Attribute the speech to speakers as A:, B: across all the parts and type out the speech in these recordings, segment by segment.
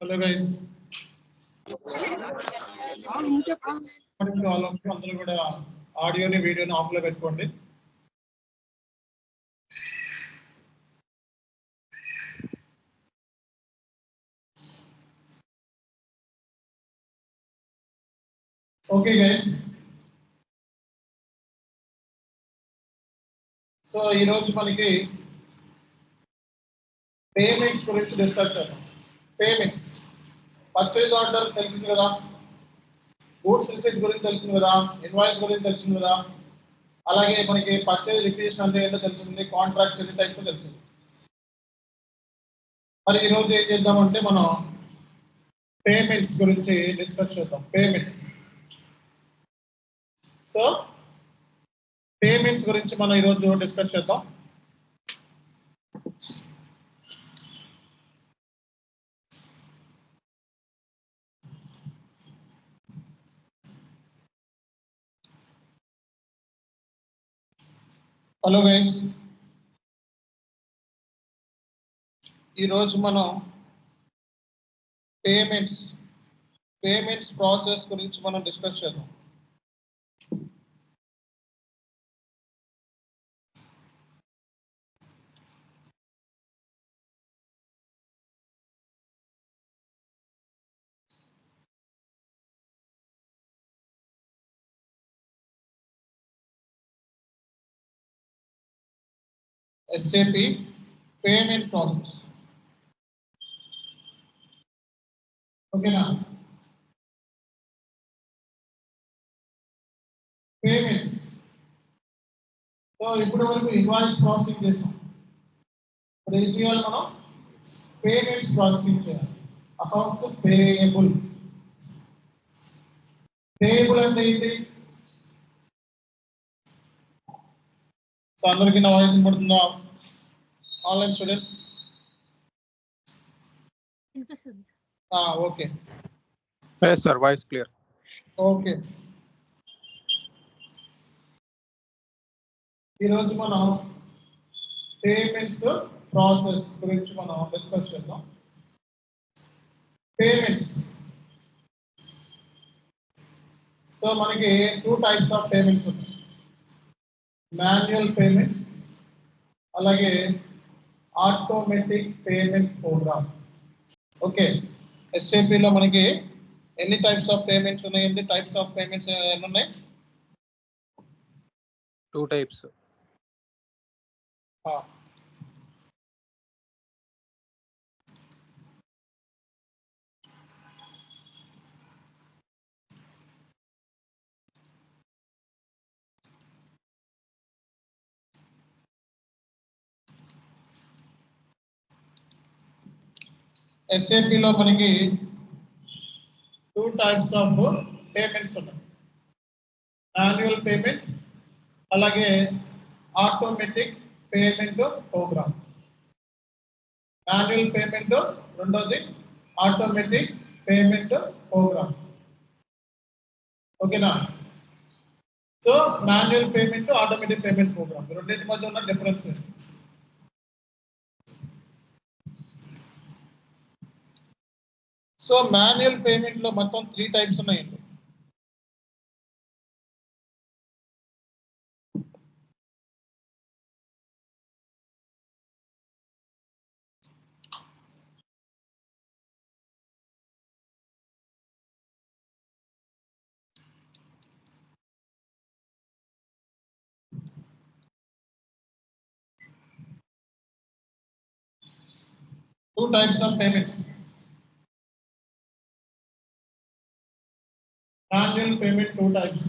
A: Hello guys. అందరూ కూడా ఆడియోని వీడియోని ఆఫ్ లో పెట్టుకోండి. ఓకే గైస్, సో ఈరోజు మనకి పేమెంట్స్ గురించి డిస్కస్ చేద్దాం. పేమెంట్స్, పర్చేజ్ ఆర్డర్ తెలిసింది కదా, గూడ్స్ రిసీట్ గురించి తెలిసింది కదా, ఇన్వాయిస్ గురించి తెలిసింది కదా, అలాగే మనకి పర్చేజ్ రిక్విజిషన్ అంటే ఏంటో తెలిసింది, కాంట్రాక్ట్స్ ఎన్ని టైప్స్ తెలిసింది. మరి ఈరోజు ఏం చేద్దామంటే మనం పేమెంట్స్ గురించి డిస్కస్ చేద్దాం. పేమెంట్స్, సో పేమెంట్స్ గురించి మనం ఈరోజు డిస్కస్ చేద్దాం. హలో గైస్, ఈరోజు మనం పేమెంట్స్ ప్రాసెస్ గురించి మనం డిస్కస్ చేద్దాం. SAP పేమెంట్ ప్రాసెస్, ఓకేనా? పేమెంట్స్, సో ఇప్పుడు వరకు ఇన్వాయిస్ ప్రాసెసింగ్ చేస్తాం. ఇప్పుడు ఏం చేయాలి మనం? పేమెంట్స్ ప్రాసెసింగ్ చేయాలి. Accounts payable. పేయబుల్ అంటే ఏంటి? సో అందరికీ నా వాయిస్ వినపడుతుందా? Online student okay.
B: Yes sir, voice clear.
A: Okay, ఈరోజు మనం పేమెంట్స్ ప్రాసెస్ గురించి మనం డిస్కస్ చేద్దాం. పేమెంట్స్, సో మనకి 2 టైప్స్ ఆఫ్ పేమెంట్స్ ఉన్నాయి. మాన్యువల్ పేమెంట్స్, అలాగే ఆటోమేటిక్ పేమెంట్ ప్రోగ్రామ్. ఓకే, ఎస్ఏపిలో మనకి ఎన్ని టైప్స్ ఆఫ్ పేమెంట్స్ ఉన్నాయండి? టైప్స్ ఆఫ్ పేమెంట్స్ ఎన్ని ఉన్నాయి?
B: 2 types.
A: ఎస్ఏపిలో మనకి 2 టైప్స్ ఆఫ్ పేమెంట్స్ ఉన్నాయి. మాన్యువల్ పేమెంట్, అలాగే automatic payment programme. Manual payment, రెండోది ఆటోమేటిక్ పేమెంట్ ప్రోగ్రామ్. ఓకేనా? So manual payment, automatic payment programme, రెండింటి మధ్య ఉన్న డిఫరెన్స్. సో మాన్యువల్ పేమెంట్ లో మొత్తం 3 టైప్స్ ఉన్నాయండి. Two types of payments. Manual payment 2 types.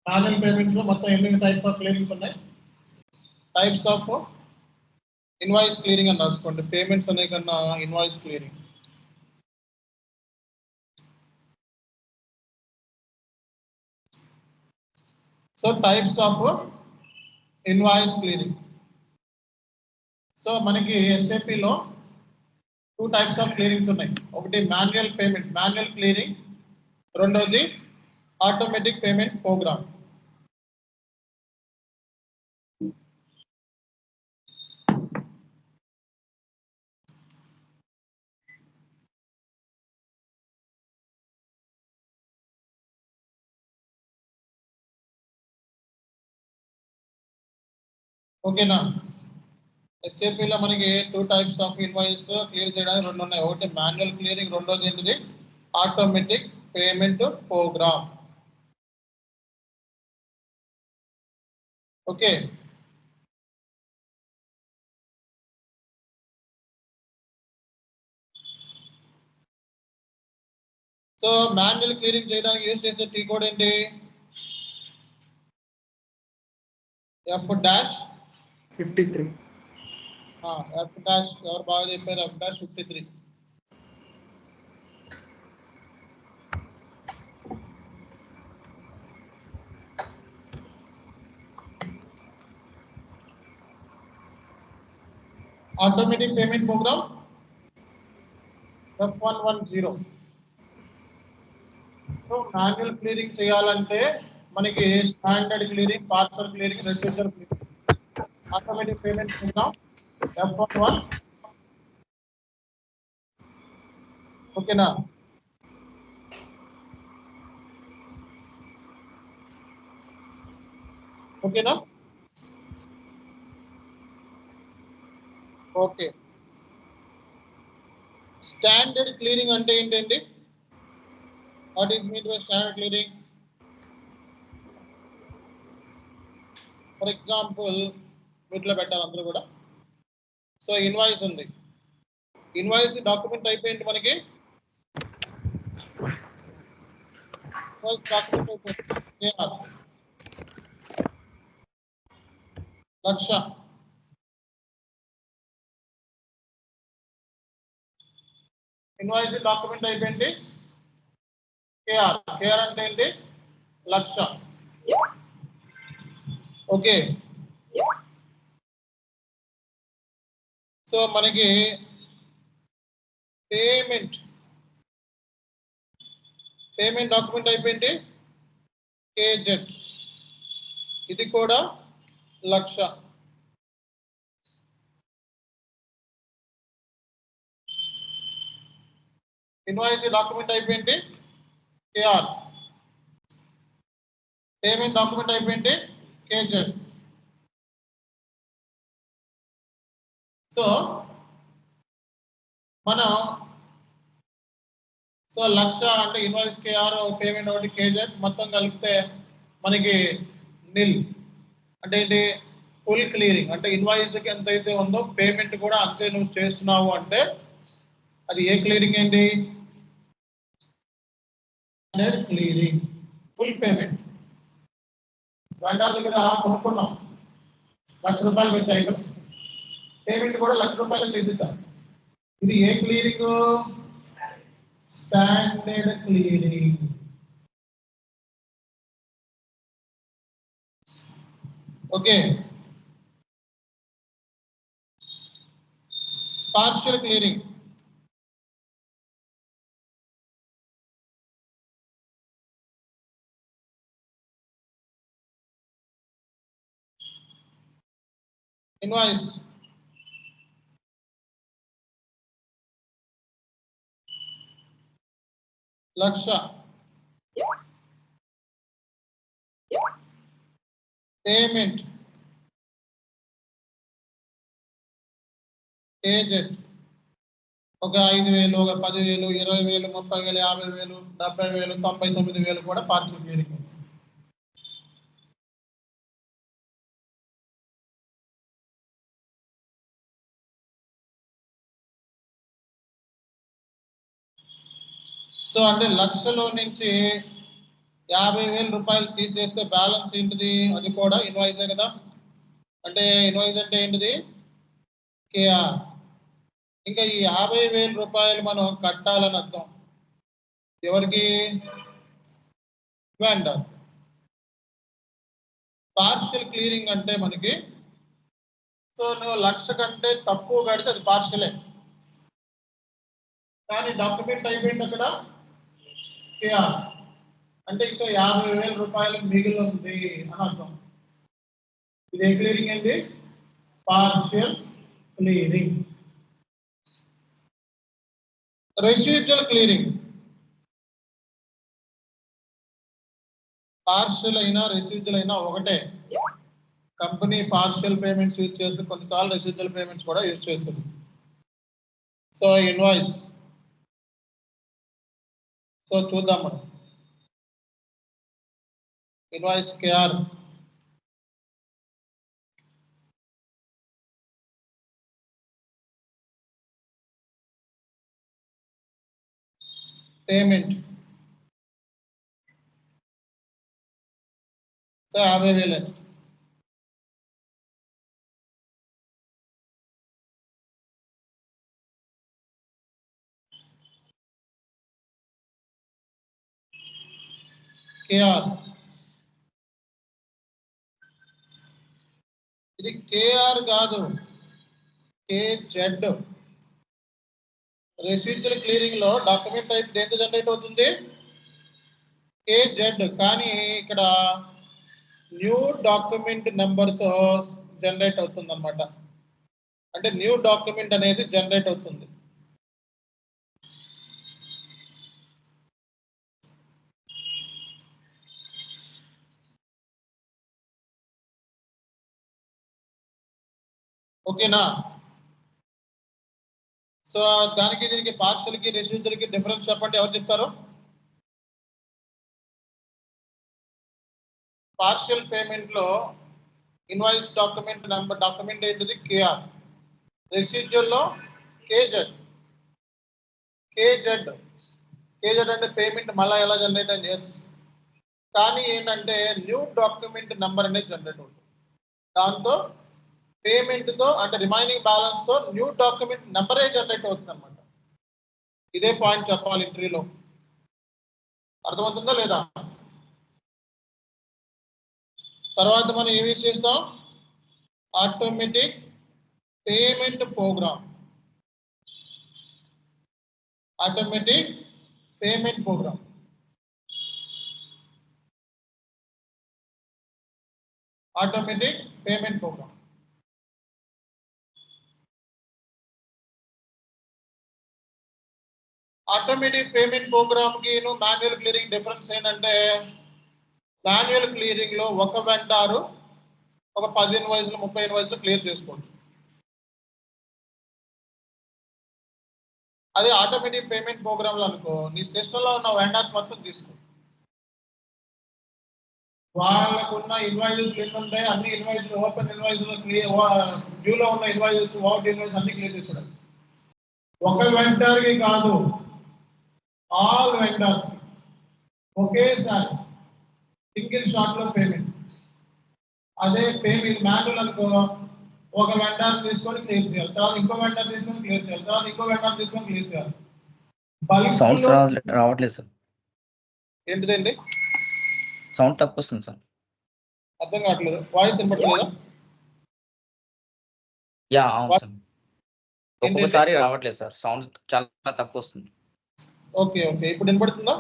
A: Manual payment లో మొత్తం ఎన్ని టైప్స్ ఆఫ్ క్లియరింగ్స్ ఉన్నాయి? టైప్స్ ఆఫ్ ఇన్వాయిస్ క్లియరింగ్ అని రాసుకోండి. పేమెంట్స్ అనే కన్నా invoice clearing. So types of invoice clearing. So మనకి ఎస్ఏపిలో 2 టైప్స్ ఆఫ్ క్లియరింగ్స్ ఉన్నాయి. ఒకటి మాన్యువల్ పేమెంట్, మాన్యువల్ క్లియరింగ్, రెండోది ఆటోమేటిక్ పేమెంట్ ప్రోగ్రామ్. ఓకేనా? ఎస్ఏపీలో మనకి 2 టైప్స్ ఆఫ్ ఇన్వాయిస్ క్లియర్ చేయడానికి 2 ఉన్నాయి. ఒకటి మాన్యువల్ క్లియరింగ్, రెండోది ఏంటిది automatic payment program. Okay, so manual clearing చేయడానికి యూజ్ చేసే టీ కోడ్ ఏంటి? F-53. F- ఎవరు బాగా చెప్పారు? F-53. Automatic payment programme F110. So manual clearing చేయాలంటే మనకి standard clearing, parcel clearing, residual clearing. Automatic payment programme F11. ఓకేనా? ఓకేనా? ఓకే, స్టాండర్డ్ క్లియరింగ్ అంటే ఏంటండి? What is mean by standard clearing? For example వీటిలో పెట్టాలి అందరూ కూడా. సో ఇన్వాయిస్ ఉంది, ఇన్వాయిస్ డాక్యుమెంట్ అయిపోయింది మనకి. డాక్యుమెంట్ అయిపోయింది 1,00,000. ఇన్వాయిస్ డాక్యుమెంట్ అయిపోయింది కేఆర్. కేఆర్ అంటే ఏంటి? 1,00,000. ఓకే, సో మనకి పేమెంట్ డాక్యుమెంట్ అయిపోయింది కేజెడ్. ఇది కూడా 1,00,000. ఇన్వాయిస్ డాక్యుమెంట్ అయిపోయింది కేఆర్. పేమెంట్ డాక్యుమెంట్ అయిపోయింది కేజెడ్. సో మనం 1,00,000 అంటే ఇన్వాయిస్ కేఆర్, పేమెంట్ ఒకటి కేజెడ్, మొత్తం కలిపితే మనకి నిల్. అంటే ఇది ఫుల్ క్లియరింగ్. అంటే ఇన్వాయిస్కి ఎంత అయితే ఉందో పేమెంట్ కూడా అంతే నువ్వు చేస్తున్నావు అంటే అది ఏ క్లియరింగ్ ఏంటి? Standard clearing, full payment. Vendor దగ్గర కొనుక్కున్నాం, 1,00,000 రూపాయలు పెట్టి ఐటమ్స్, పేమెంట్ కూడా 1,00,000 రూపాయలు తీసిస్తాం. ఇది ఏ clearing? Standard clearing. Okay, partial clearing. Invoice lakh, payment agent ఒక 5,000, ఒక 10,000, 20,000, 30,000, 50,000, 70,000, 99,000 కూడా పార్షియల్ క్లియరింగ్. సో అంటే 1,00,000లో నుంచి 50,000 రూపాయలు తీసేస్తే బ్యాలెన్స్ ఏంటిది? అది కూడా ఇన్వాయిసే కదా. అంటే ఇన్వాయిస్ అంటే ఏంటిది? కేఆర్. ఇంకా ఈ 50,000 రూపాయలు మనం కట్టాలని అర్థం. ఎవరికి? వెండర్. పార్షియల్ క్లియరింగ్ అంటే మనకి, సో నువ్వు 1,00,000 కంటే తక్కువ కడితే అది పార్షియలే, కానీ డాక్యుమెంట్ అయిపోయింది అక్కడ కేఆర్. అంటే ఇంకా 50,000 రూపాయలు మిగిలి ఉంది అని అర్థం. ఇది ఏ క్లియరింగ్ అండి? Partial clearing. Residual clearing. Partial అయినా రెసిడ్యూల్ అయినా ఒకటే. కంపెనీ పార్షియల్ పేమెంట్స్ యూజ్ చేస్తుంది, కొన్నిసార్లు రెసిడ్యువల్ పేమెంట్స్ కూడా యూజ్ చేస్తుంది. సో ఇన్వాయిస్, సో చూద్దాం మనం. Invoice KR, payment so 50,000. KR, ఇది కేఆర్ కాదు, కేజెడ్. రెసిడ్యువల్ క్లియరింగ్ లో డాక్యుమెంట్ టైప్ దేంతో జనరేట్ అవుతుంది? కేజెడ్. కానీ ఇక్కడ న్యూ డాక్యుమెంట్ నెంబర్తో జనరేట్ అవుతుంది అన్నమాట. అంటే న్యూ డాక్యుమెంట్ అనేది జనరేట్ అవుతుంది. ఓకేనా? సో దానికి దీనికి పార్షల్ కి రెసిడ్యువల్ కి డిఫరెన్స్ చెప్పండి, ఎవరు చెప్తారు? పార్షియల్ పేమెంట్ లో ఇన్వాయిస్ డాక్యుమెంట్ నెంబర్, డాక్యుమెంట్ ఏంటిది? కేఆర్. రెసిడ్యువల్ లో కేజెడ్. కేజెడ్ అంటే పేమెంట్ మళ్ళీ ఎలా జనరేట్ అని చేసి, కానీ ఏంటంటే న్యూ డాక్యుమెంట్ నెంబర్ అనేది జనరేట్ అవుతుంది. దాంతో పేమెంట్తో అంటే రిమైనింగ్ బ్యాలెన్స్తో న్యూ డాక్యుమెంట్ నెంబరే జనరేట్ అవుతుంది అనమాట. ఇదే పాయింట్ చెప్పాలి ఇంటర్వ్యూలో. అర్థమవుతుందా లేదా? తర్వాత మనం ఏమి చేస్తాం? Automatic payment programme. Automatic payment programme. Automatic payment programme. Automatic payment programme కి మాన్యువల్ క్లియరింగ్ డిఫరెన్స్ ఏంటంటే, మాన్యువల్ క్లియరింగ్ లో ఒక వెండారు ఒక 10 ఇన్వాయిస్లు 30 ఇన్వాయిస్లు క్లియర్ చేసుకోవచ్చు. అదే ఆటోమేటిక్ పేమెంట్ ప్రోగ్రామ్ లో అనుకో, నీ సిస్టమ్ లో ఉన్న వెండర్స్ మొత్తం తీసుకో, వాళ్ళకున్న ఇన్వాయిసెస్ ఎన్ని ఉంటాయి అన్ని ఇన్వాయిస్లు, ఓపెన్ ఇన్వాయిస్లు క్లియర్, డ్యూలో ఉన్న ఇన్వాయిసెస్, అవుట్ ఇన్వాయిస్ అన్ని క్లియర్ చేసుకోవడం. ఒక వెండర్కి కాదు, ఆల్ వెండర్స్ ఒకేసారి సింగిల్ షాట్ లో పేమెంట్. అదే పేమెంట్ మాన్యువల్ అనుకో, ఒక వెండర్ తీసుకొని క్లియర్ చేయాలి, తర్వాత ఇంకో వెండర్ తీసుకొని క్లియర్ చేయాలి, తర్వాత ఇంకో వెండర్ తీసుకొని క్లియర్ చేయాలి.
C: సౌండ్స్ రావట్లేదు సార్.
A: ఏంటిదండి?
C: సౌండ్ తక్కువ వస్తుంది సార్.
A: అర్థం కావట్లేదు, వాయిస్ వినపడలేదా?
C: యా అవును సార్, ఒక్కొక్కసారి రావట్లేదు సార్, సౌండ్ చాలా తక్కువ వస్తుంది.
A: ఓకే ఓకే, ఇప్పుడు వినపడుతుందా?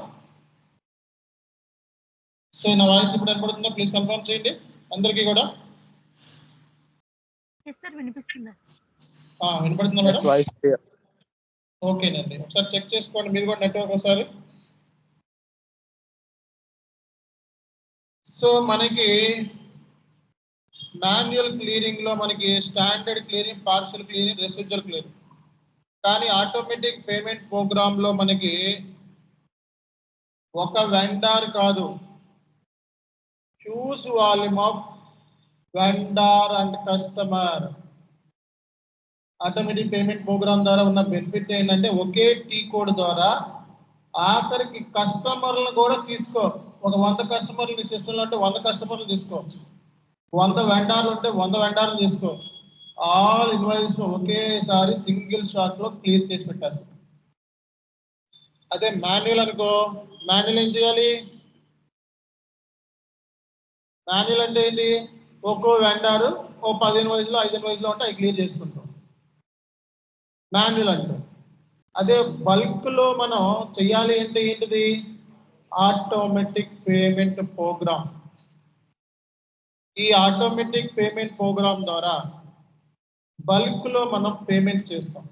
A: సో నా వాయిస్ ఇప్పుడు వినపడుతుందా? ప్లీజ్ కన్ఫర్మ్ చేయండి అందరికీ కూడా.
D: వినిపిస్తుందా?
A: వినపడుతుందా మేడం?
B: Voice clear.
A: ఓకేనండి, ఒకసారి చెక్ చేసుకోండి మీరు కూడా నెట్వర్క్ ఒకసారి. సో మనకి మాన్యువల్ క్లియరింగ్ లో మనకి standard clearing, partial clearing, residual clearing. కానీ ఆటోమేటిక్ పేమెంట్ ప్రోగ్రామ్ లో మనకి ఒక వెండార్ కాదు, huge volume of vendor and customer. Automatic payment program ద్వారా ఉన్న బెనిఫిట్ ఏంటంటే, ఒకే టీ కోడ్ ద్వారా ఆఖరికి కస్టమర్లను కూడా తీసుకో. ఒక 100 కస్టమర్లు సిస్టంలో ఉంటే 100 కస్టమర్లు తీసుకో, 100 వెండార్లు ఉంటే 100 వెండార్లు తీసుకో, ఆల్ ఇన్వాయిస్ ఒకేసారి సింగిల్ షాట్ లో క్లియర్ చేసి పెట్టారు. అదే మాన్యువల్ అనుకో, మాన్యువల్ ఏం చేయాలి? మాన్యువల్ అంటే ఏంటి? ఒక్కో వెండారు ఓ 10 ఇన్వాయిస్లు 5 ఇన్వాయిస్లు ఉంటే అవి క్లియర్ చేసుకుంటాం మాన్యువల్ అంటే. అదే బల్క్ లో మనం చెయ్యాలి అంటే ఏంటిది? Automatic payment programme. ఈ ఆటోమేటిక్ పేమెంట్ ప్రోగ్రామ్ ద్వారా బల్క్ లో మనం పేమెంట్స్ చేస్తాం.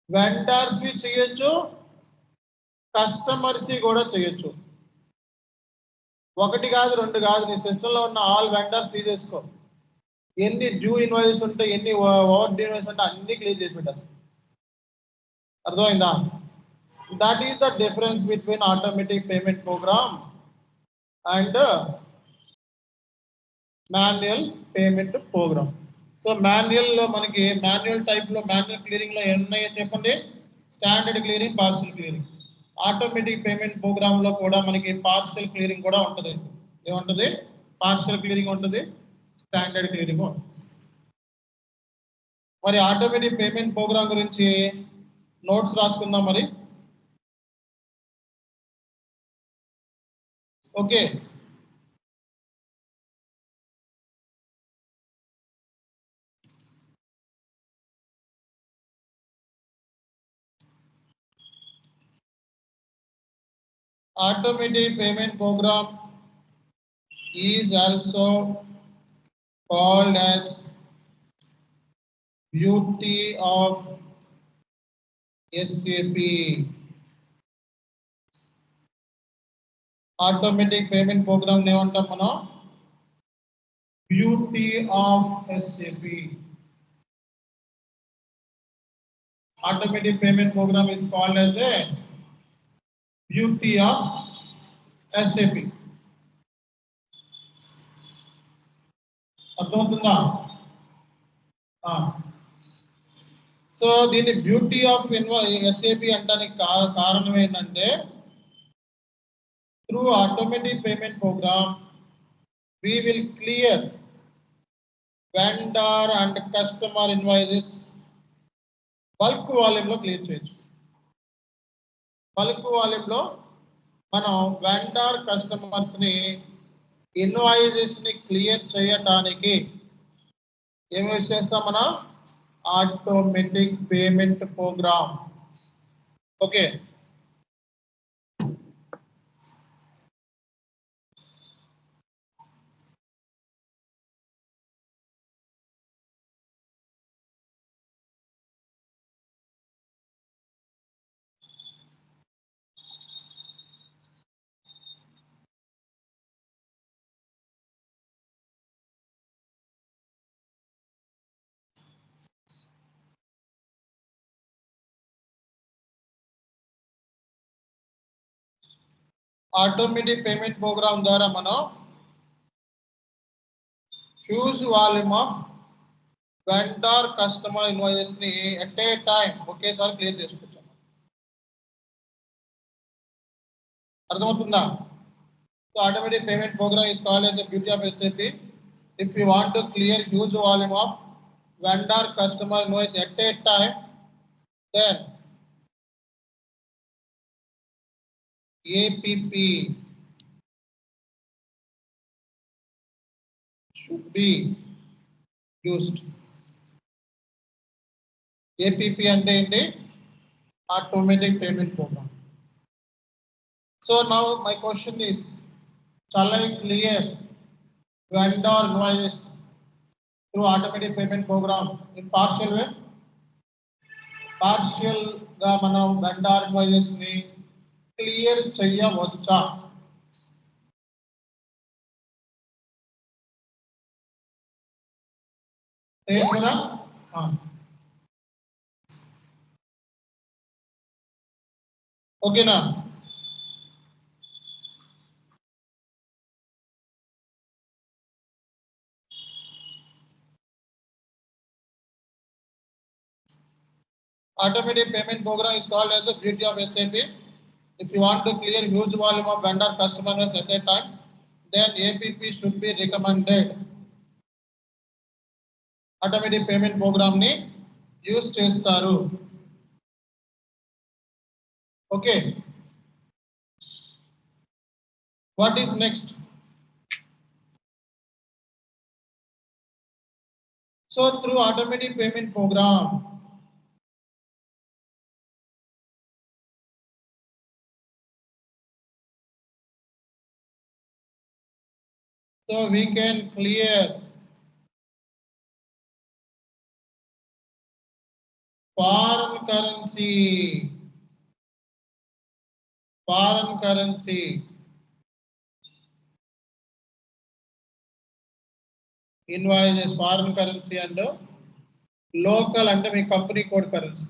A: వెండర్స్ చేయొచ్చు, కస్టమర్స్ కూడా చేయొచ్చు. ఒకటి కాదు, రెండు కాదు, నీ సిస్టంలో ఉన్న ఆల్ వెండర్స్ తీసేసుకో. ఎన్ని డ్యూ ఇన్వాయిస్ ఉంటాయి, ఎన్ని ఓవర్ డ్యూ ఇన్వాయిస్ ఉంటాయి, అన్ని క్లియర్ చేసి పెట్టారు. అర్థమైందా? That is the difference between automatic payment program and manual payment program. So మాన్యువల్లో మనకి మాన్యువల్ టైప్లో మాన్యువల్ క్లియరింగ్లో ఉన్నాయో చెప్పండి. Standard clearing, partial clearing. Automatic payment ప్రోగ్రామ్లో కూడా మనకి పార్షియల్ క్లియరింగ్ కూడా ఉంటుంది. ఏముంటుంది? పార్షియల్ క్లియరింగ్ ఉంటుంది, స్టాండర్డ్ క్లియరింగ్ ఉంటుంది. మరి ఆటోమేటిక్ పేమెంట్ ప్రోగ్రామ్ గురించి నోట్స్ రాసుకుందాం మరి. Okay, automatic payment program is also called as beauty of SAP. Automatic payment program ఏమంటాం మనం? Beauty of SAP. Automatic payment program is called as a beauty of SAP. అర్థమవుతుందా? So దీన్ని beauty of SAP అంటానికి కారణం ఏంటంటే, through automatic payment programme we will clear vendor and customer invoices. Bulk వాల్యూమ్లో clear చేయొచ్చు. Bulk వాల్యూమ్లో మనం vendor కస్టమర్స్ని ఇన్వాయిసెస్ని clear చేయడానికి ఏమి యూజ్ చేస్తాం మనం? Automatic payment program. Okay, automatic payment program ద్వారా మనం huge volume of vendor customer ఇన్వాయిసెస్ని ఎట్ ఏ టైం ఒకేసారి క్లియర్ చేసుకుంటాం. అర్థమవుతుందా? So automatic payment program is called as the beauty of SAP. If you want to clear huge volume of vendor customer invoice at a time, then APP should be used. APP అంటే ఏంటి? Automatic payment programme. So now my question is, shall I clear vendor invoices through automatic payment program in partial way? Partial గా మనం vendor invoices ని clear చేయవచ్చా? చేయొచ్చునా? ఓకేనా? Automatic payment program is called as the beauty of SAP. If you want to clear huge volume of vendor customers at a time, then APP should be recommended. Automatic payment program ni use చేస్తారు. Okay. What is next? So through automatic payment program, so we can clear foreign currency invoices foreign currency and local అంటే మీ company code currency.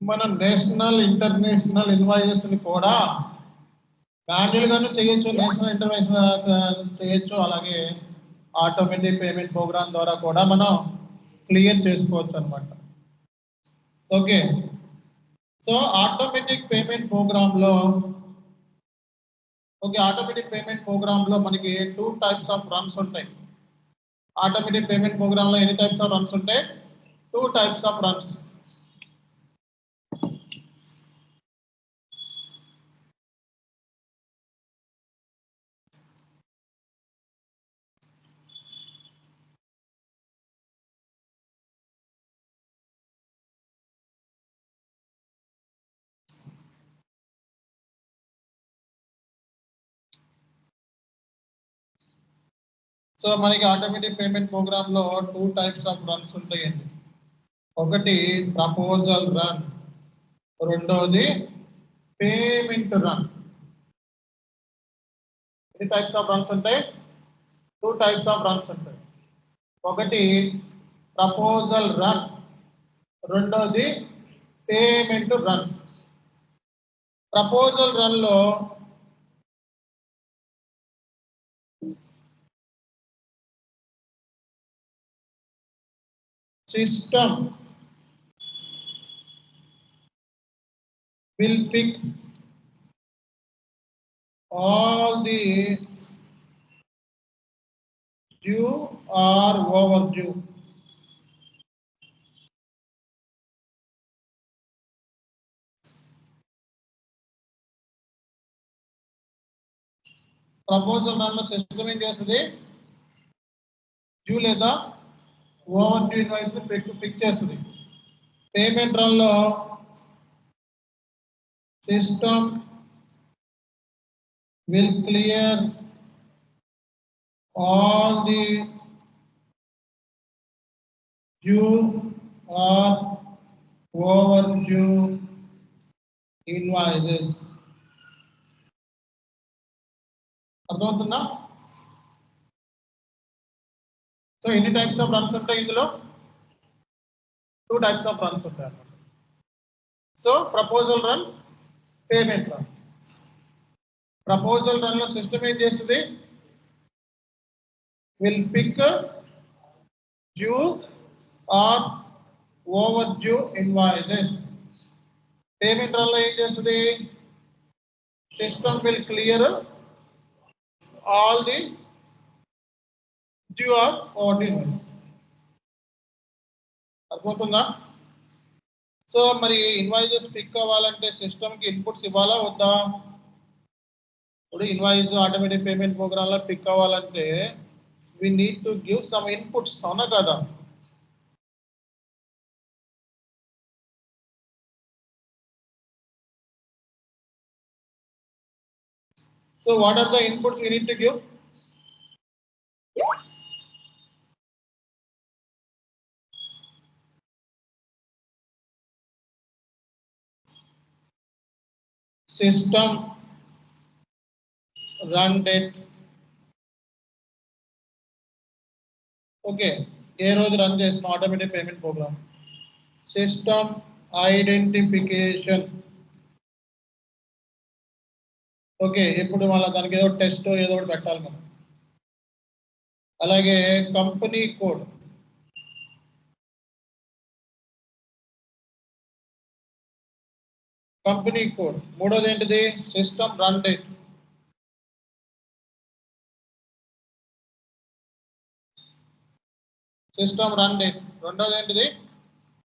A: మనం national international invoices ని కూడా manual గాను చేయొచ్చు, national international చేయొచ్చు, అలాగే automatic payment program ద్వారా కూడా మనం క్లియర్ చేసుకోవచ్చు అనమాట. Okay, so automatic payment programme లో మనకి 2 టైప్స్ ఆఫ్ రన్స్ ఉంటాయి. ఆటోమేటిక్ పేమెంట్ ప్రోగ్రామ్ లో ఎన్ని టైప్స్ ఆఫ్ రన్స్ ఉంటాయి? 2 టైప్స్ ఆఫ్ రన్స్. సో మనకి ఆటోమేటిక్ పేమెంట్ ప్రోగ్రామ్ లో 2 టైప్స్ ఆఫ్ రన్స్ ఉంటాయండి. ఒకటి ప్రపోజల్ రన్, రెండోది పేమెంట్ రన్. ఎన్ని టైప్స్ ఆఫ్ రన్స్ ఉంటాయి? 2 టైప్స్ ఆఫ్ రన్స్ ఉంటాయి. ఒకటి ప్రపోజల్ రన్, రెండోది పేమెంట్ రన్. ప్రపోజల్ రన్ లో system will pick all the due or overdue. Proposal run లో సిస్టమ్ ఏం చేస్తుంది? డ్యూ లేదా ఓవర్ డ్యూ ఇన్వాయిస్ ని పిక్ చేస్తుంది. పేమెంట్ రన్ లో system will clear all the due or overdue invoices. అర్థమవుతుందా? So ఎన్ని టైప్స్ ఆఫ్ రన్స్ ఉంటాయి ఇందులో? 2 టైప్స్ ఆఫ్ రన్స్ ఉంటాయి అన్నమాట. So proposal run, payment run. Proposal run లో సిస్టమ్ ఏం చేస్తుంది? will pick due or overdue invoices. Payment run లో ఏం చేస్తుంది? System will clear all the due or overdue invoices. అర్థమవుతుందా? సో మరి ఇన్వాయిసెస్ పిక్ అవ్వాలంటే సిస్టమ్ కి ఇన్పుట్స్ ఇవ్వాలా వద్దా? ఇప్పుడు ఇన్వాయిస్ ఆటోమేటిక్ పేమెంట్ ప్రోగ్రామ్ లో పిక్ అవ్వాలంటే we need to give some inputs, అవునా కదా? So what are the inputs we need to give? System run date. Okay, ఏ రోజు రన్ చేసిన automatic payment program. System identification. Okay, ఇప్పుడు మళ్ళీ దానికి ఏదో టెస్ట్ ఏదో ఒకటి పెట్టాలి మనం. అలాగే కంపెనీ కోడ్. Company code. మూడోది ఏంటిది? System run date. System run date. రెండోది ఏంటిది?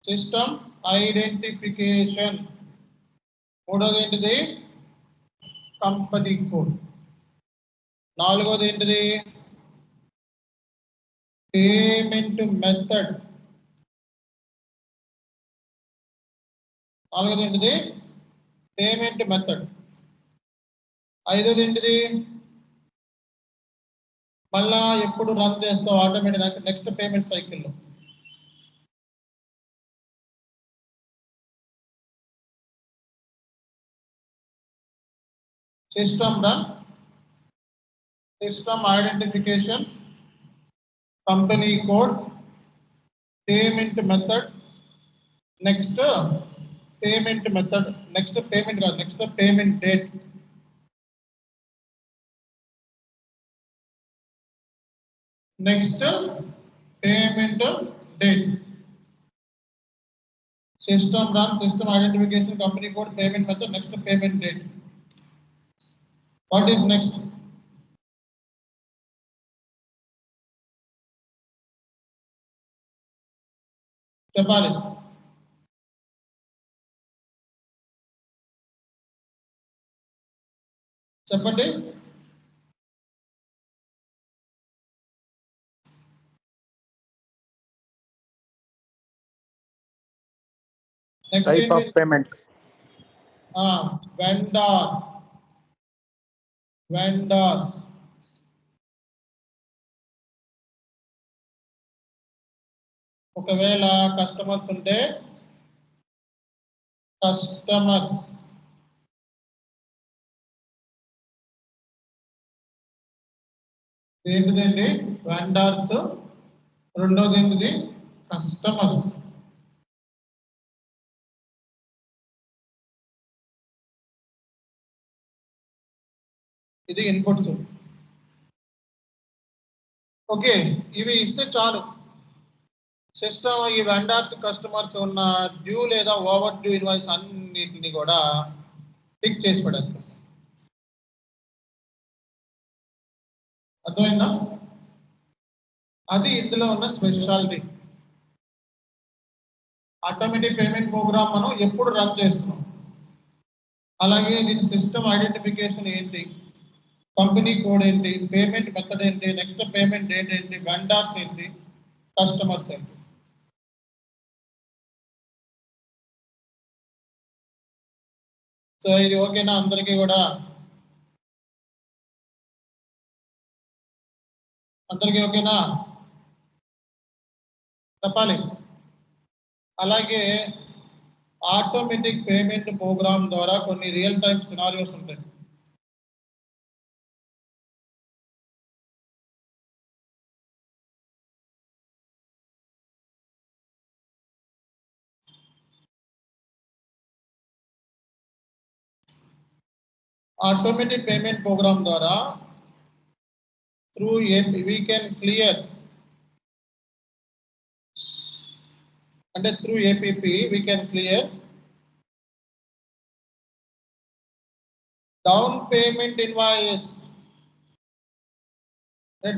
A: System identification. మూడోది ఏంటిది? Company code. నాలుగోది ఏంటిది? Payment method. నాలుగోది ఏంటిది? Payment method. ఐదోది ఏంటిది? మళ్ళా ఎప్పుడు రన్ చేస్తావు ఆటోమేటిక్ నెక్స్ట్ పేమెంట్ సైకిల్లో. system run, system identification, company code, payment method, next payment method, next payment next payment date. Next payment date. System run, system identification, company code, payment method, next payment date. What is next? చెప్పాలి. చెప్పండి. Next
B: Type of payment.
A: vendors. ఒకవేళ customers ఉంటే customers, ఏంటిదండి vendors, రెండోది ఏంటిది customers. ఇది inputs. Okay, ఇవి ఇస్తే చాలు. సిస్టమ్ ఈ వెండర్స్ కస్టమర్స్ ఉన్న డ్యూ లేదా ఓవర్ డ్యూ ఇన్వాయిస్ అన్నిటిని కూడా పిక్ చేసి పడేస్తాం. అర్థమైందా? అది ఇందులో ఉన్న స్పెషాలిటీ. ఆటోమేటిక్ పేమెంట్ ప్రోగ్రామ్ మనం ఎప్పుడు రన్ చేస్తున్నాం. అలాగే దీని సిస్టమ్ ఐడెంటిఫికేషన్ ఏంటి, కంపెనీ కోడ్ ఏంటి, పేమెంట్ మెథడ్ ఏంటి, నెక్స్ట్ పేమెంట్ డేట్ ఏంటి, వెండర్స్ ఏంటి, కస్టమర్స్ ఏంటి. సో ఇది ఓకేనా అందరికీ కూడా? అందరికీ ఓకేనా? చెప్పాలి. అలాగే ఆటోమేటిక్ పేమెంట్ ప్రోగ్రామ్ ద్వారా కొన్ని రియల్ టైమ్ సినారియోస్ ఉంటాయి. ఆటోమేటిక్ పేమెంట్ ప్రోగ్రామ్ ద్వారా త్రూ we can clear, అంటే through APP we can clear down payment invoice.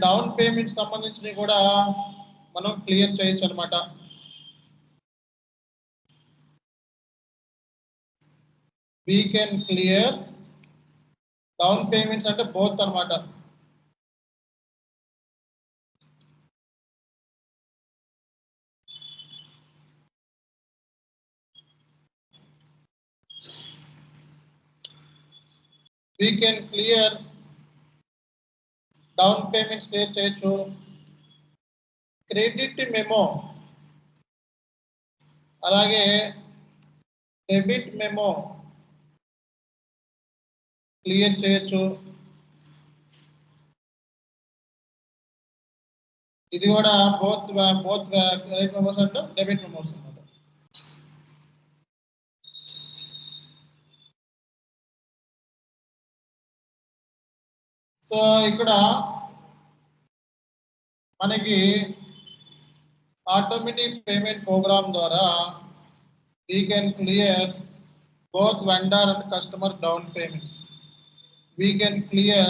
A: Down payment సంబంధించినవి కూడా మనం క్లియర్ చేయొచ్చు అనమాట. we can clear down payments అంటే బోత్ అనమాట. we can clear down payment clear చేయొచ్చు. క్రెడిట్ మెమో అలాగే డెబిట్ మెమో క్లియర్ చేయొచ్చు. ఇది కూడా బోత్ క్రెడిట్ మెమోస్ అంటే డెబిట్ మెమోస్ అన్నమాట. సో ఇక్కడ మనకి ఆటోమేటిక్ పేమెంట్ ప్రోగ్రామ్ ద్వారా we can clear both vendor and customer down payments. We can clear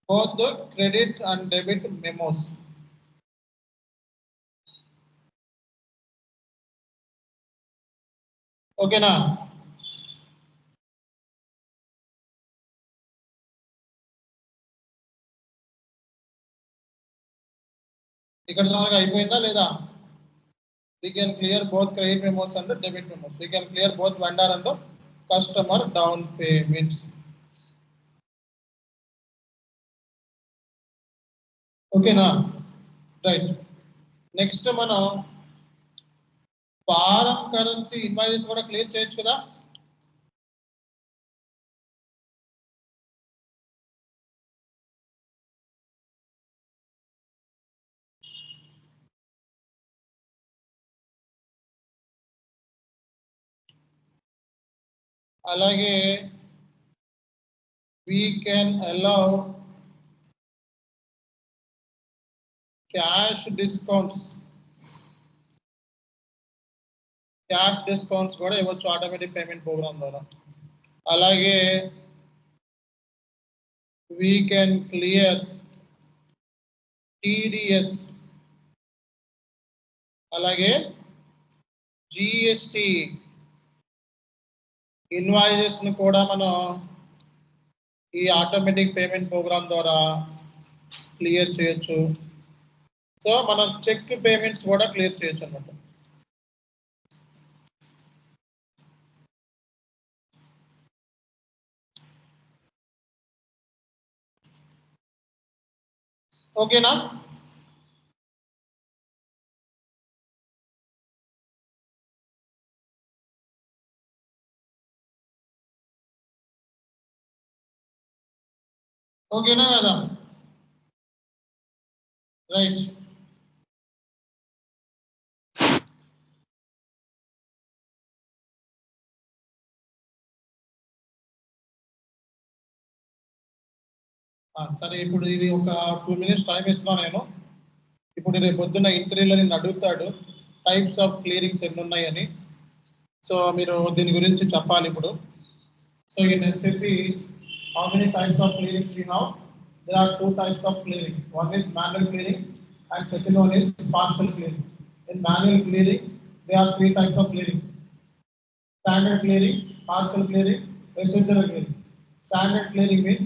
A: both the credit and debit memos. Okay na? ఇక్కడ దాకా అయిపోయిందా లేదా? We can clear both credit memos and debit memos. We can clear both vendor and customer down payments. Okay na? Right. Next మనం form currency invoice కూడా clear చేయొచ్చు కదా. అలాగే we can allow cash discounts కూడా ఇవ్వచ్చు automatic payment program ద్వారా. అలాగే we can clear TDS అలాగే GST ఇన్వాయిసెస్ ని కూడా మనం ఈ ఆటోమేటిక్ పేమెంట్ ప్రోగ్రామ్ ద్వారా క్లియర్ చేయొచ్చు. సో మనం చెక్ పేమెంట్స్ కూడా క్లియర్ చేయొచ్చు అన్నమాట. ఓకేనా? ఓకేనా కదా? రైట్. సరే, ఇప్పుడు ఇది ఒక 2 minutes టైం ఇస్తున్నాను నేను. ఇప్పుడు రేపు పొద్దున్న ఇంటర్వ్యూలో నిన్ను అడుగుతాడు టైప్స్ ఆఫ్ క్లియరింగ్స్ ఎన్ని ఉన్నాయని. సో మీరు దీని గురించి చెప్పాలి ఇప్పుడు. So in SAP how many types of clearings we have? There are 2 types of clearing. One is manual clearing and second one is partial clearing. In manual clearing there are 3 types of clearing: standard clearing, partial clearing, residual clearing. Standard clearing means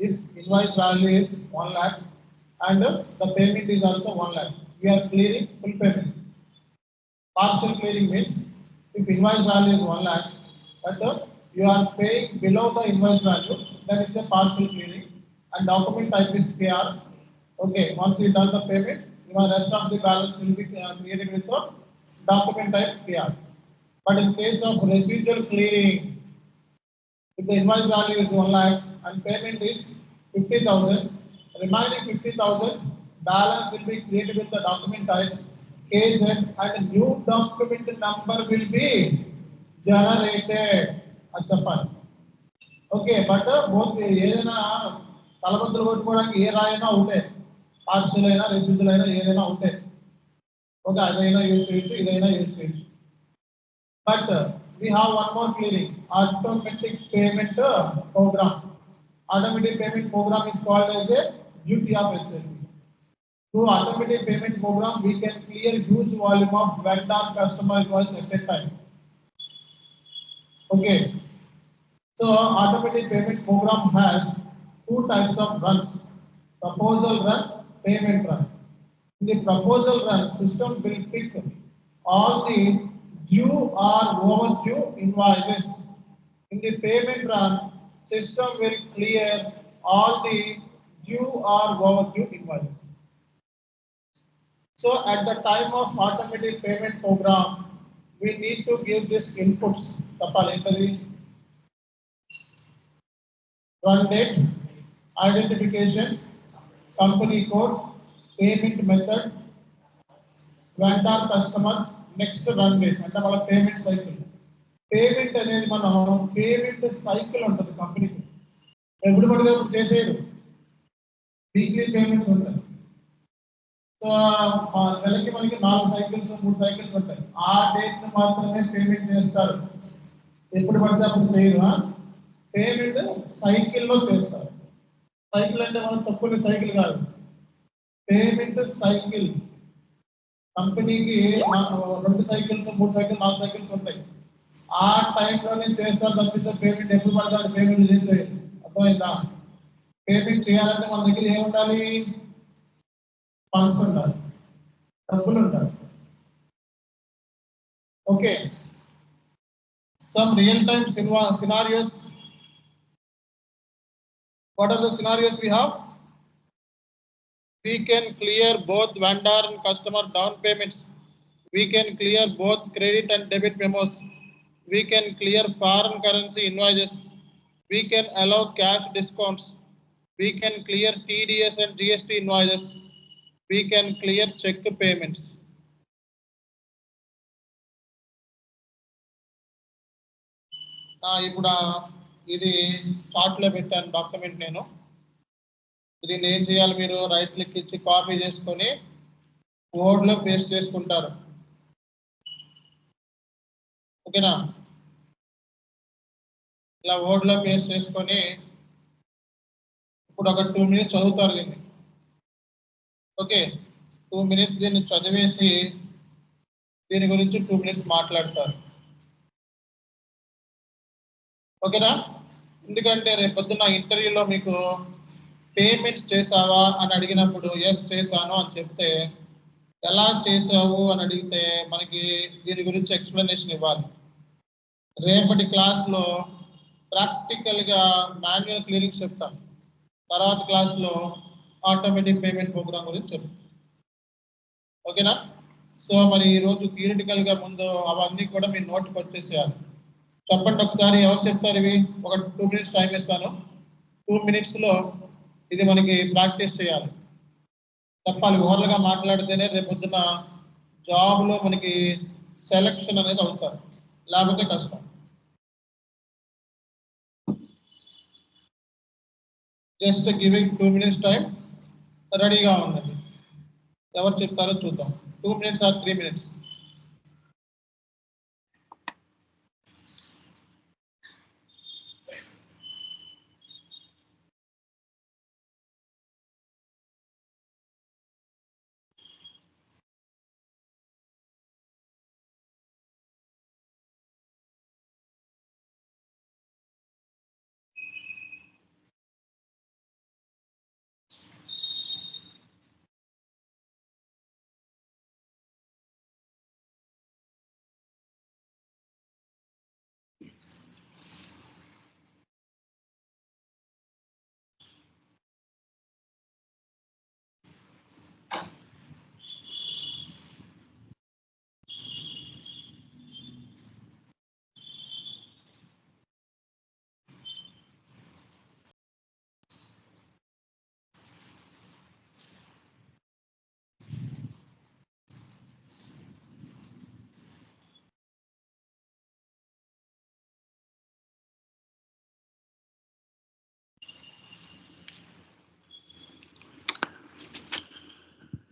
A: if invoice value is 1 lakh and the payment is also 1 lakh, we are clearing full payment. Partial clearing means if invoice value is 1 lakh but you are paying below the invoice value, then it's a partial clearing and document type is KR. Okay, once you done the payment, the rest of the balance will be created with the document type KR. But in case of residual clearing, if the invoice value is 1 lakh and payment is 50,000, remaining 50,000 balance will be created with the document type KZ and a new document number will be generated at the fund. Okay, but both ఏదైనా తలబద్దలు కొట్టుకోవడానికి ఏ రాయినా ఉంటే, partial అయినా residual అయినా ఏదైనా ఉంటే, okay, అదైనా use చేయొచ్చు, ఇదైనా use చేయొచ్చు. But we have one more clearing, automatic payment program. Automatic payment program is called as a duty of SAP. Through automatic payment program, we can clear huge volume of vendor customer invoice at a time. Okay, so automatic payment program has 2 types of runs: proposal run, payment run. In the proposal run, system will pick all the due or overdue invoices. In the payment run, system will clear all the due or overdue invoices. So at the time of automatic payment program, we need to give this inputs. Run date, identification, company code, payment method, vendor customer, next run date అంటే మన payment cycle. Payment అనేది మనం payment cycle ఉంటుంది కంపెనీకి. ఎప్పుడు పడితే అప్పుడు చేసేది వీక్లీ పేమెంట్స్ ఉంటాయి. సో నెలకి మనకి 4 సైకిల్స్ 3 సైకిల్స్ ఉంటాయి. ఆ డేట్ మాత్రమే పేమెంట్ చేస్తారు, ఎప్పుడు పడితే అప్పుడు చేయరు. పేమెంట్ సైకిల్లో చేస్తారు. సైకిల్ అంటే మనం తక్కువ సైకిల్ కాదు, పేమెంట్ సైకిల్. కంపెనీకి 2 సైకిల్స్ 3 సైకిల్స్ 4 సైకిల్స్ ఉంటాయి. ఆ టైంలోనే చేస్తారు తప్పిస్తే పేమెంట్ ఎప్పుడు పడతారు పేమెంట్ చేసేది. అర్థమైందా? పేమెంట్ చేయాలంటే మన దగ్గర ఏముండాలి? ఫండ్స్ ఉండాలి, డబ్బులు ఉండాలి. Okay, some real time scenarios. What are the scenarios we have? We can clear both vendor and customer down payments. We can clear both credit and debit memos. We can clear foreign currency invoices. We can allow cash discounts. We can clear TDS and GST invoices. We can clear check payments. ఇప్పుడు ఇది చార్ట్లో పెట్టాను document నేను. దీన్ని ఏం చేయాలి, మీరు right click ఇచ్చి కాపీ చేసుకొని వర్డ్లో పేస్ట్ చేసుకుంటారు. ఓకేనా? ఇలా వర్డ్లో పేస్ట్ చేసుకొని ఇప్పుడు ఒక 2 minutes చదువుతారు దీన్ని. ఓకే, 2 minutes దీన్ని చదివేసి దీని గురించి 2 minutes మాట్లాడతారు. ఓకేనా? ఎందుకంటే రేపు పొద్దున్న ఇంటర్వ్యూలో మీకు పేమెంట్స్ చేసావా అని అడిగినప్పుడు ఎస్ చేశాను అని చెప్తే, ఎలా చేసావు అని అడిగితే మనకి దీని గురించి ఎక్స్ప్లెనేషన్ ఇవ్వాలి. రేపటి క్లాస్లో ప్రాక్టికల్గా మాన్యువల్ క్లియరింగ్ చెప్తాం. తర్వాత క్లాస్లో ఆటోమేటిక్ పేమెంట్ ప్రోగ్రామ్ గురించి చెప్తాం. ఓకేనా? సో మరి ఈరోజు థియరిటికల్గా ముందు అవన్నీ కూడా మీ నోట్కి వచ్చేసేయాలి. చెప్పండి ఒకసారి, ఎవరు చెప్తారు ఇవి? ఒక 2 minutes టైం ఇస్తాను. 2 minutesలో ఇది మనకి ప్రాక్టీస్ చేయాలి. చెప్పాలి, ఓవర్గా మాట్లాడితేనే రేపు పొద్దున జాబ్లో మనకి సెలక్షన్ అనేది అవుతారు, లేకపోతే కష్టం. జస్ట్ గివింగ్ 2 minutes టైం, రెడీగా ఉన్నది. ఎవరు చెప్తారో చూద్దాం. 2 minutes ఆర్ 3 minutes?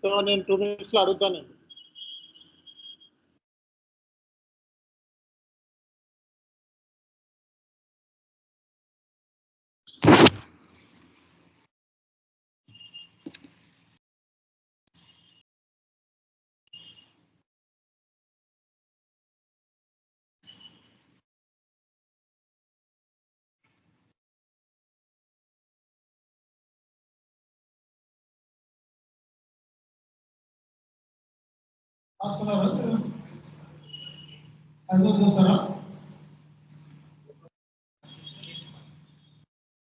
A: సో నేను 2 minutesలో అడుగుతానండి.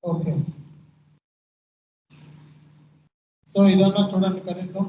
A: ఓకే, సో ఇదన్నా చూడండి కనీసం.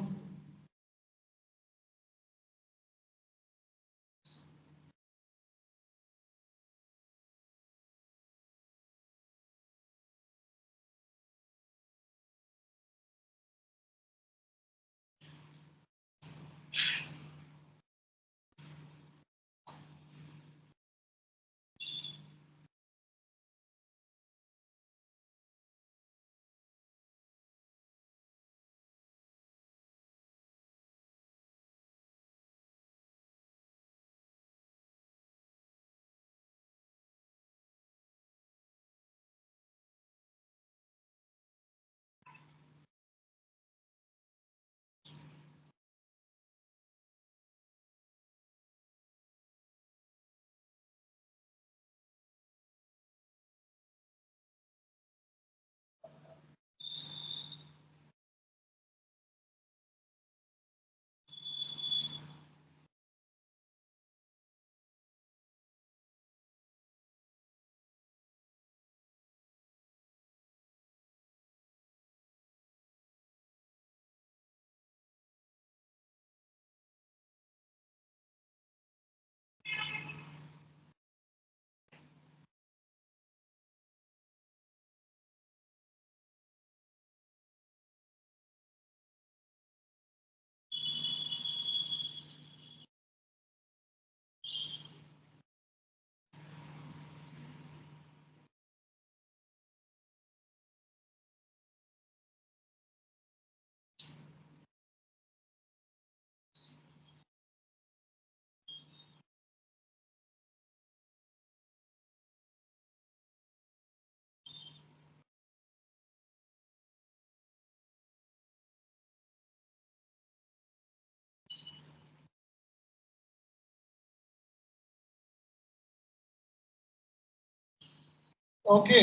A: ఓకే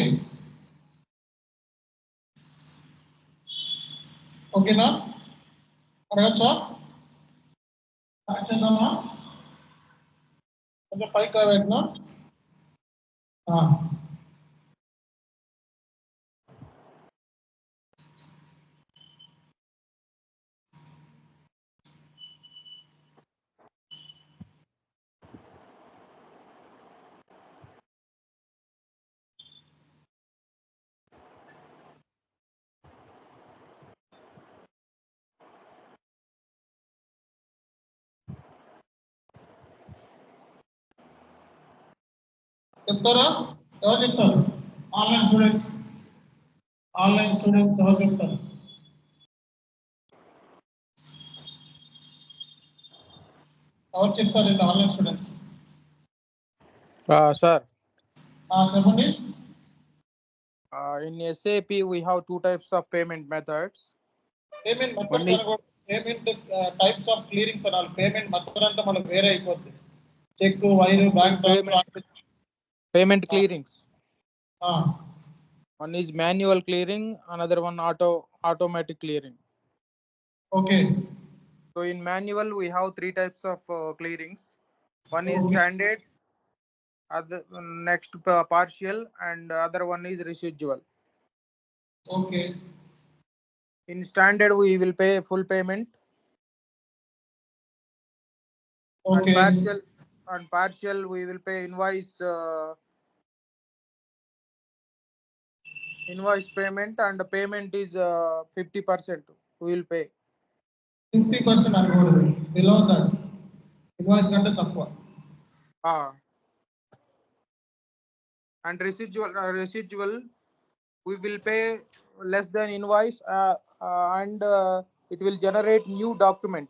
A: ఓకేనా అడగచ్చా చేద్దామా కొంచెం పైకి కావేనా చెప్తారా ఎవరు చెప్తారు ఆన్లైన్ స్టూడెంట్స్ ఎవరు చెప్తారు ఎవరు చెప్తారండి ఆన్లైన్ స్టూడెంట్స్
B: Sir,
A: చెప్పండి
B: in SAP we have two types of payment methods.
A: Payment
B: One is
A: methods payment types of clearings అనాలి పేమెంట్ మెథడ్ అంతా మనకు వేరే అయిపోద్ది cheque wire bank
B: payment clearings. One is manual clearing, another one automatic clearing.
A: Okay
B: So in manual we have three types of clearings. One is
A: Okay.
B: standard, other next partial, and other one is residual.
A: Okay
B: In standard we will pay full payment.
A: Okay
B: And partial we will pay invoice payment, and the payment is 50% we will pay.
A: 50% అనకూడదు below that invoice కంటే తక్కువ
B: And residual we will pay less than invoice, and it will generate new document.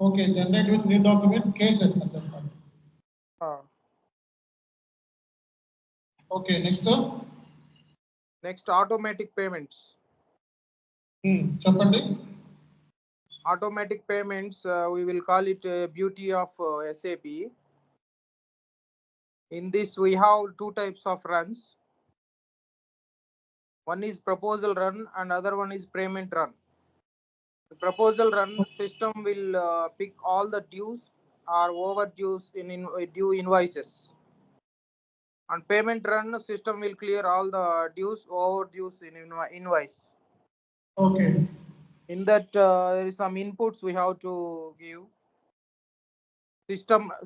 A: Okay generate with new document case చెప్పండి okay
B: Next automatic payments.
A: చెప్పండి
B: Automatic payments, we will call it beauty of SAP. In this we have two types of runs. One is proposal run and other one is payment run. The proposal run system will pick all the dues or overdues in due invoices. On payment run, system will clear all the dues, overdues in invoice.
A: Okay
B: In that, there is some inputs we have to give.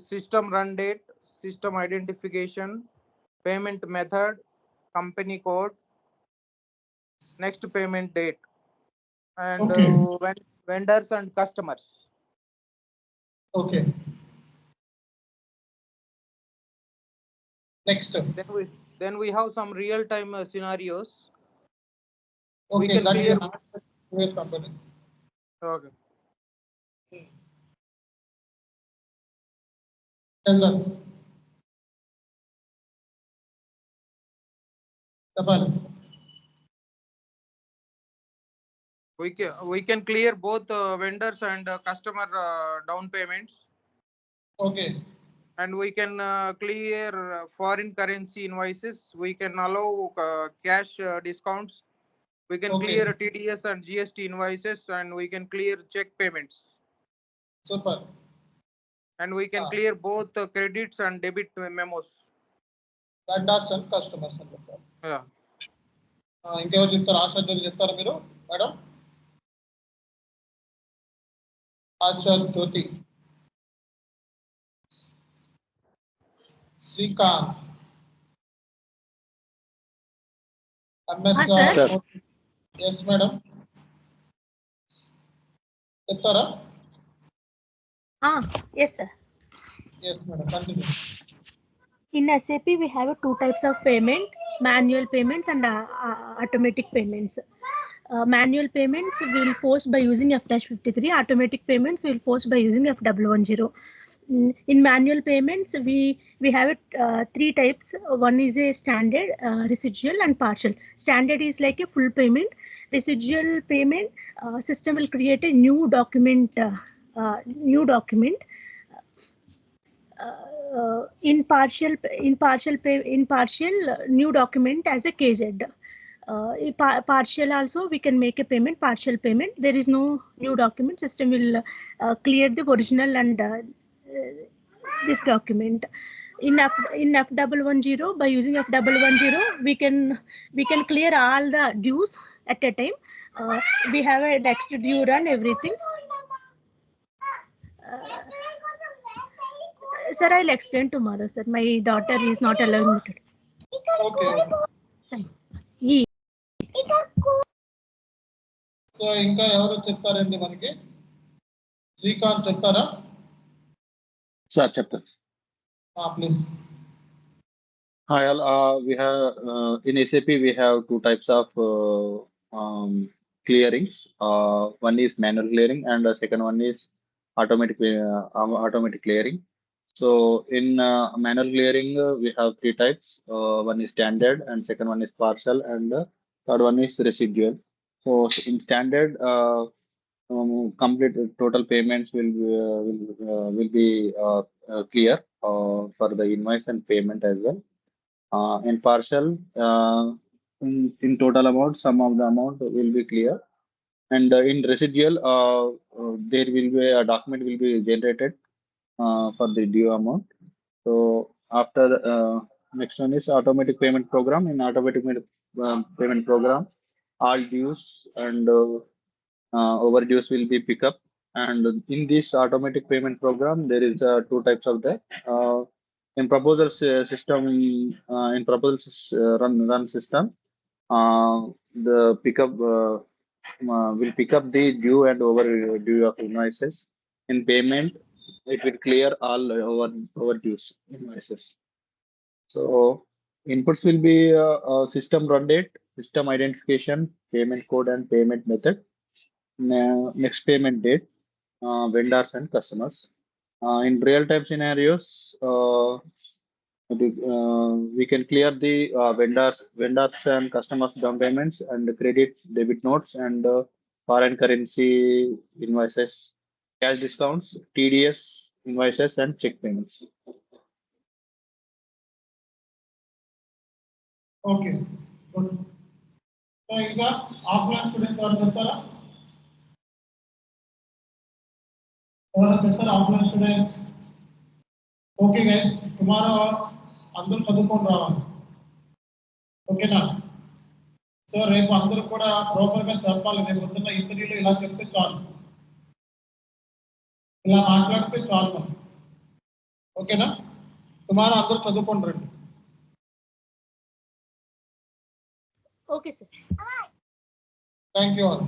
B: System run date, system identification, payment method, company code, next payment date, and
A: Okay.
B: vendors and customers.
A: Okay next
B: Then we have some real time scenarios.
A: Okay
B: can
A: that
B: clear-
A: US company
B: Okay.
A: వెళ్దాం చెప్పండి
B: We can clear both vendors and customer down payments,
A: okay
B: and we can clear foreign currency invoices. We can allow cash discounts. We can
A: Okay.
B: clear TDS and GST invoices, and we can clear check payments,
A: super
B: and we can clear both credits and debit memos.
A: Vendors and customers అని చెప్తారు
B: Yeah.
A: ఇంకెవరు చెప్తారు ఆశ్చర్యం చెప్తారా మీరు madam Achar Jyothi Srikanth MSR yes madam చెప్తారా
D: Yes, sir.
A: Yes madam continue
D: In SAP, we have two types of payment: manual payments and automatic payments. Manual payments we will post by using F-53. Automatic payments we will post by using F-10. In manual payments, we have three types. One is a standard, residual, and partial. Standard is like a full payment. Residual payment, system will create a new document. in partial new document as a KZ. Partial also we can make a payment, partial payment. There is no new document. System will clear the original and this document. In F110, by using F110, we can clear all the dues at a time. We have a next due run everything. Sir, I'll explain tomorrow, sir. My daughter is not allowing me to.
A: Okay. So ఇంకా ఎవరు చెప్తారండి మనకి? శ్రీకాంత్ చెప్తారా?
E: Sir చెప్తాను.
A: Please.
E: Hi all, we have in SAP we have two types of clearings. One is manual clearing and the second one is automatic clearing. So in manual clearing we have three types. One is standard and second one is partial and third one is residual. So in standard complete total payments will be clear for the invoice and payment as well. In partial, in total amount, some of the amount will be clear, and in residual, there will be a document will be generated for the due amount. So after next one is automatic payment program. In automatic payment program, all dues and overdues will be pick up. And in this automatic payment program, there is two types of that. In proposal system, in proposal run system, the pickup will pick up the due and overdue of invoices. In payment, it will clear all overdues invoices. So inputs will be system run date, system identification, payment code, and payment method. Next payment date, vendors and customers. In real-time scenarios, we can clear the vendors and customers down payments and credit debit notes and foreign currency invoices, cash discounts, TDS invoices, and check payments.
A: Okay, good. So ఇంకా offline students ఎవరు చెప్తారా? Offline students? Okay guys, tomorrow అందరూ చదువుకొని రావాలి, ఓకేనా? So రేపు అందరూ కూడా ప్రాపర్గా చెప్పాలి. రేపు పొద్దున్న ఇంటర్వ్యూలో ఇలా చెప్తే చాలు, ఇలా మాట్లాడితే చాలు, ఓకేనా? టుమారో అందరూ చదువుకొని రండి.
D: Okay, sir.
A: Thank you all.